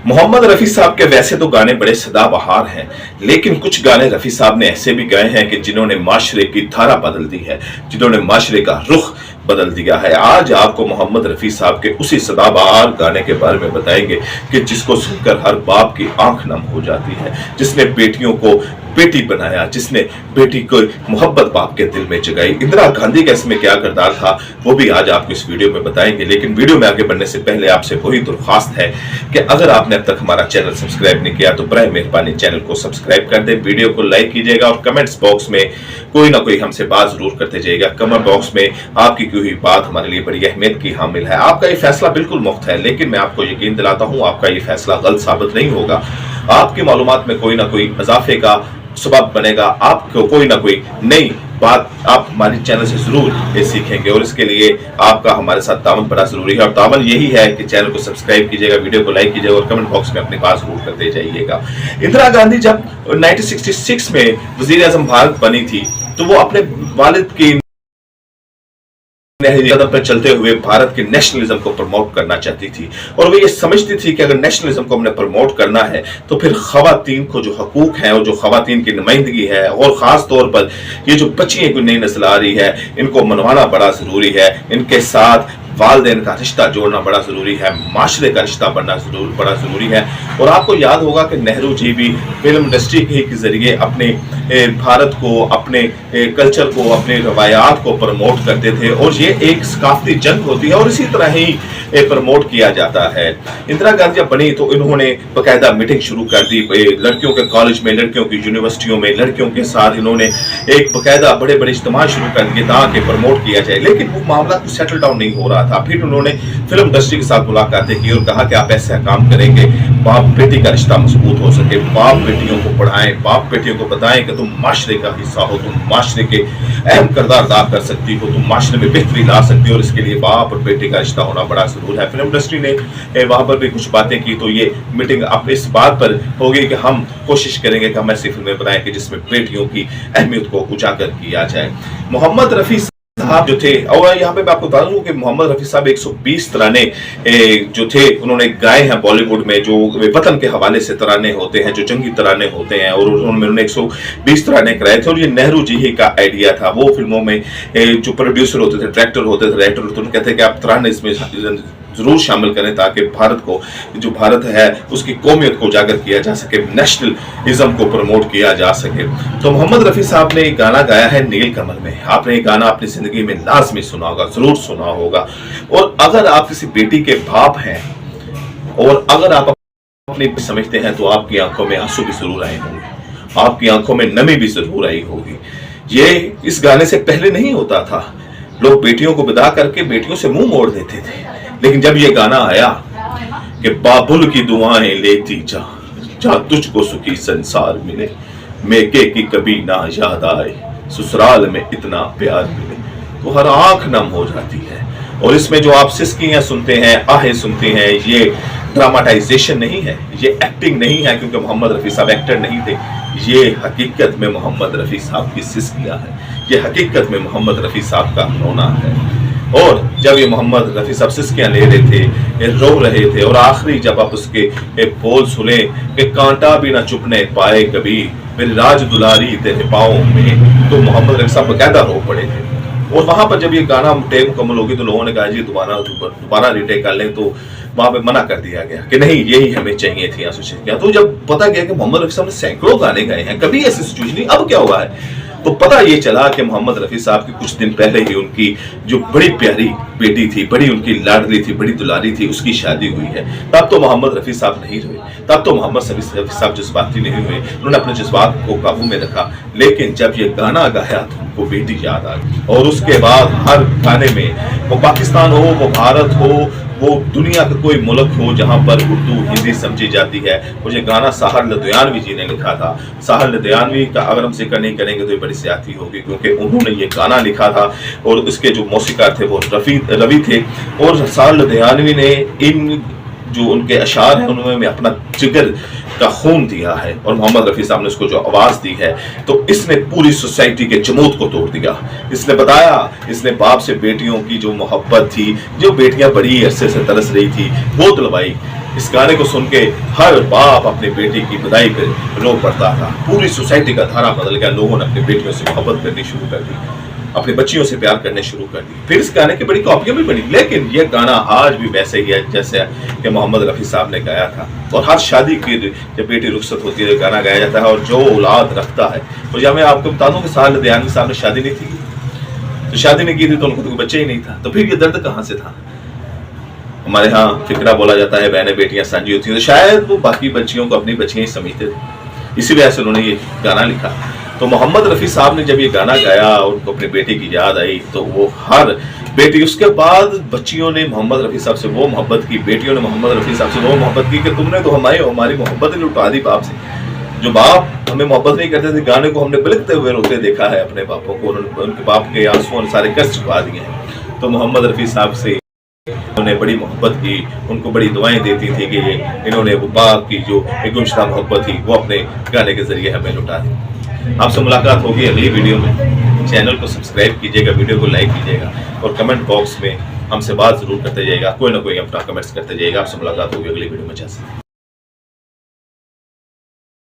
मोहम्मद रफी साहब के वैसे तो गाने बड़े सदाबहार हैं, लेकिन कुछ गाने रफी साहब ने ऐसे भी गाए हैं कि जिन्होंने माशरे की धारा बदल दी है, जिन्होंने माशरे का रुख बदल दिया है। आज आपको मोहम्मद रफी साहब के उसी सदाबहार गाने के बारे में बताएंगे कि जिसको सुनकर हर बाप की आंख नम हो जाती है, जिसने बेटियों को बेटी बनाया, जिसने बेटी को मोहब्बत बाप के दिल में जगाई। इंदिरा गांधी का इसमें क्या किरदार था वो भी आज आपको इस वीडियो में बताएंगे। लेकिन वीडियो में आगे बढ़ने से पहले आपसे वही दरख्वास्त है कि अगर आपने अब तक हमारा चैनल सब्सक्राइब नहीं किया तो बराए मेहरबानी चैनल को सब्सक्राइब कर दें, वीडियो को लाइक कीजिएगा और कमेंट्स बॉक्स में कोई ना कोई हमसे बात जरूर करते जाइएगा। कमेंट बॉक्स में आपकी की हुई बात हमारे लिए बड़ी अहमियत की हामिल है। आपका ये फैसला बिल्कुल मुफ्त है, लेकिन मैं आपको यकीन दिलाता हूँ आपका ये फैसला गलत साबित नहीं होगा। आपकी मालूमात में कोई ना कोई इजाफे का सबब बनेगा, आपको कोई ना कोई नई बात आप हमारे चैनल से जरूर सीखेंगे और इसके लिए आपका हमारे साथ तावन बड़ा जरूरी है। और तावन यही है कि चैनल को सब्सक्राइब कीजिएगा, वीडियो को लाइक कीजिएगा और कमेंट बॉक्स में अपनी बात जरूर करते जाइएगा। इंदिरा गांधी जब 1966 में वजीर आजम भारत बनी थी तो वो अपने वालिद की कदम पर चलते हुए भारत के नेशनलिज्म को प्रमोट करना चाहती थी और वो ये समझती थी कि अगर नेशनलिज्म को हमने प्रमोट करना है तो फिर खवातीन को जो हकूक है और जो खवातीन की नुमाइंदगी है और खास तौर पर ये जो बच्चियां कोई नई नस्ल आ रही है इनको मनवाना बड़ा जरूरी है, इनके साथ वालदेन का रिश्ता जोड़ना बड़ा जरूरी है, माशरे का रिश्ता बनना बड़ा जरूरी है। और आपको याद होगा कि नेहरू जी भी फिल्म इंडस्ट्री के जरिए अपने भारत को, अपने कल्चर को, अपने रवायात को प्रमोट करते थे और ये एक सकाफती जंग होती है और इसी तरह ही प्रमोट किया जाता है। इंदिरा गांधी जब बनी तो इन्होंने बाकायदा मीटिंग शुरू कर दी, लड़कियों के कॉलेज में, लड़कियों की यूनिवर्सिटियों में लड़कियों के साथ इन्होंने एक बाकायदा बड़े बड़े इज्तिमा शुरू कर दिए ताकि प्रमोट किया जाए, लेकिन वो मामला कुछ सेटल डाउन नहीं हो रहा था। फिर उन्होंने फिल्म इंडस्ट्री के साथ मुलाकातें की और कहा कि आप ऐसा काम करेंगे बाप बेटी का रिश्ता मजबूत हो सके, बाप बेटियों को पढ़ाएं, बाप बेटियों को बताएं कि तुम माशरे का हिस्सा हो, तुम माशरे के अहम किरदार अदा कर सकती हो, तुम माशरे में बेहतरी ला सकती हो और इसके लिए बाप और बेटे का रिश्ता होना बड़ा जरूर है। फिल्म इंडस्ट्री ने वहां पर भी कुछ बातें की तो ये मीटिंग अब इस बात पर होगी कि हम कोशिश करेंगे कि हम ऐसी फिल्में बनाएं कि जिसमें बेटियों की अहमियत को उजागर किया जाए। मोहम्मद रफी साहब जो थे, और यहाँ पे मैं आपको बता दूं कि मोहम्मद रफी साहब 120 तराने जो थे उन्होंने गाए हैं बॉलीवुड में, जो वतन के हवाले से तराने होते हैं, जो जंगी तराने होते हैं, और उन्होंने 120 तराने कराए थे और ये नेहरू जी ही का आइडिया था। वो फिल्मों में जो प्रोड्यूसर होते थे, डायरेक्टर होते थे, राइटर होते थे, उन्होंने कहते हैं कि आप तराने इसमें जरूर शामिल करें ताकि भारत को, जो भारत है उसकी कौमियत को उजागर किया जा सके, नेशनलिज्म को प्रमोट किया जा सके। तो मोहम्मद रफी साहब ने एक गाना गाया है नील कमल में। आपने ये गाना अपनी जिंदगी में लाजमी सुना होगा, जरूर सुना होगा। और अगर आप किसी बेटी के बाप हैं और अगर आप अपनी समझते हैं तो आपकी आंखों में आंसू भी जरूर आए होंगे, आपकी आंखों में नमी भी जरूर आई होगी। ये इस गाने से पहले नहीं होता था, लोग बेटियों को विदा करके बेटियों से मुंह मोड़ देते थे, लेकिन जब ये गाना आया कि बाबुल की दुआएं लेती जा, जहां तुझको सुखी संसार मिले, मेके की कभी ना याद आए, ससुराल में इतना प्यार मिले, तो हर आंख नम हो जाती है। और इसमें जो आप सिसकियां सुनते हैं, आहें सुनते हैं, ये ड्रामाटाइजेशन नहीं है, ये एक्टिंग नहीं है, क्योंकि मोहम्मद रफी साहब एक्टर नहीं थे। ये हकीकत में मोहम्मद रफी साहब की सिसकियां है, ये हकीकत में मोहम्मद रफी साहब का रोना है। और जब ये मोहम्मद रफी साहब सिसकियां ले रहे थे, रो रहे थे, और आखिरी जब आप उसके एक बोल सुने कि कांटा भी ना चुपने पाए कभी, मेरी राज दुलारी तेरे पाँव में, तो मोहम्मद रफी साहब बकायदा रो पड़े थे। और वहां पर जब ये गाना टेक मुकम्मल होगी तो लोगों ने कहा जी दोबारा रीटेक कर लें, तो वहां पे मना कर दिया गया कि नहीं यही हमें चाहिए थी आंसू सिसकियां। तो जब पता गया कि मोहम्मद रफी साहब ने सैकड़ों गाने गाए हैं, कभी ऐसी सिचुएशन नहीं, अब क्या हुआ है, तो पता ये चला कि मोहम्मद रफी साहब की कुछ दिन पहले ही उनकी जो बड़ी प्यारी बेटी थी, बड़ी उनकी लाडली थी, बड़ी दुलारी थी, उसकी शादी हुई है। तब तो मोहम्मद रफी साहब नहीं हुए, तब तो मोहम्मद रफी साहब जज्बाती नहीं हुए, उन्होंने अपने जज्बात को काबू में रखा। लेकिन जब ये गाना गाया तो उनको बेटी याद आ गई और उसके बाद हर गाने में, वो पाकिस्तान हो, वो भारत हो, वो दुनिया का कोई मुल्क हो जहां पर उर्दू हिंदी समझी जाती है। मुझे गाना साहर लुधियानवी जी ने लिखा था। साहर लुधियानवी का अगर हम जिक्र नहीं करेंगे तो ये बड़ी ज्यादती होगी, क्योंकि उन्होंने ये गाना लिखा था और इसके जो मौसीकार थे वो रवि थे। और साहर लुधियानवी ने इन जो उनके अशार हैं उनमें अपना जिगर का खून दिया है और मोहम्मद रफी साहब ने उसको जो आवाज दी है तो इसने पूरी सोसाइटी के जमूत को तोड़ दिया। इसने बताया, इसने बाप से बेटियों की जो मोहब्बत थी, जो बेटियां बड़ी अरसे से तरस रही थी, वो दिलवाई। اس گانے کو سن کے ہر باپ اپنی بیٹی کی بدائی پہ رو پڑتا تھا. پوری سوسائٹی کا دھارا بدل گیا. لوگوں نے اپنی بیٹیوں سے محبت کرنی شروع کر دی, اپنی بچیوں سے پیار کرنے شروع کر دی. پھر اس گانے کی بڑی کاپیاں بھی بنی, لیکن یہ گانا آج بھی ویسے ہی ہے جیسے کہ محمد رفیع صاحب نے گایا تھا. اور ہر شادی کی جب بیٹی رخصت ہوتی ہے گانا گایا جاتا ہے. اور جو اولاد رکھتا ہے, اور جب میں آپ کو بتا دوں کہ سال لدھیانوی صاحب نے شادی نہیں تھی, تو شادی نہیں کی تھی تو ان کو تو کوئی بچہ ہی نہیں تھا, تو پھر یہ درد کہاں سے تھا. ہمارے ہاں فکرہ بولا جاتا ہے بہنیں بیٹیاں سانجھی ہوتی ہیں, تو شاید وہ باقی بچیوں کو اپنی بچیاں ہی سمجھتے تھے, اسی وجہ سے انہوں نے یہ گانا لکھا. تو محمد رفیع صاحب نے جب یہ گانا گایا اور ان کو اپنے بیٹے کی یاد آئی, تو وہ ہر بیٹی, اس کے بعد بچیوں نے محمد رفیع صاحب سے وہ محبت کی, بیٹیوں نے محمد رفیع صاحب سے وہ محبت کی کہ تم نے تو ہماری محبت لٹا دی باپ سے. جو باپ ہمیں محبت نہیں کرتے تھے, گانے کو ہم نے بلکتے ہوئے روتے دیکھا ہے اپنے باپوں کو, ان کے باپ کے آنسو سارے کس چکا دیے ہیں. تو محمد رفیع صاحب سے انہوں نے بڑی محبت کی, ان کو بڑی دعائیں دیتی تھی کہ انہوں نے وہ باپ کی جو ایک گمشدہ محبت تھی وہ اپنے گانے کے ذریعے ہمیں لوٹا دی. آپ سے ملاقات ہوگی اگلی ویڈیو میں. چینل کو سبسکرائب کیجیے گا, ویڈیو کو لائک کیجیے گا, اور کمنٹ باکس میں ہم سے بات ضرور کرتے جائے گا, کوئی نہ کوئی اپنا کمنٹس کرتے جائے گا. آپ سے ملاقات ہوگی اگلی ویڈیو میں.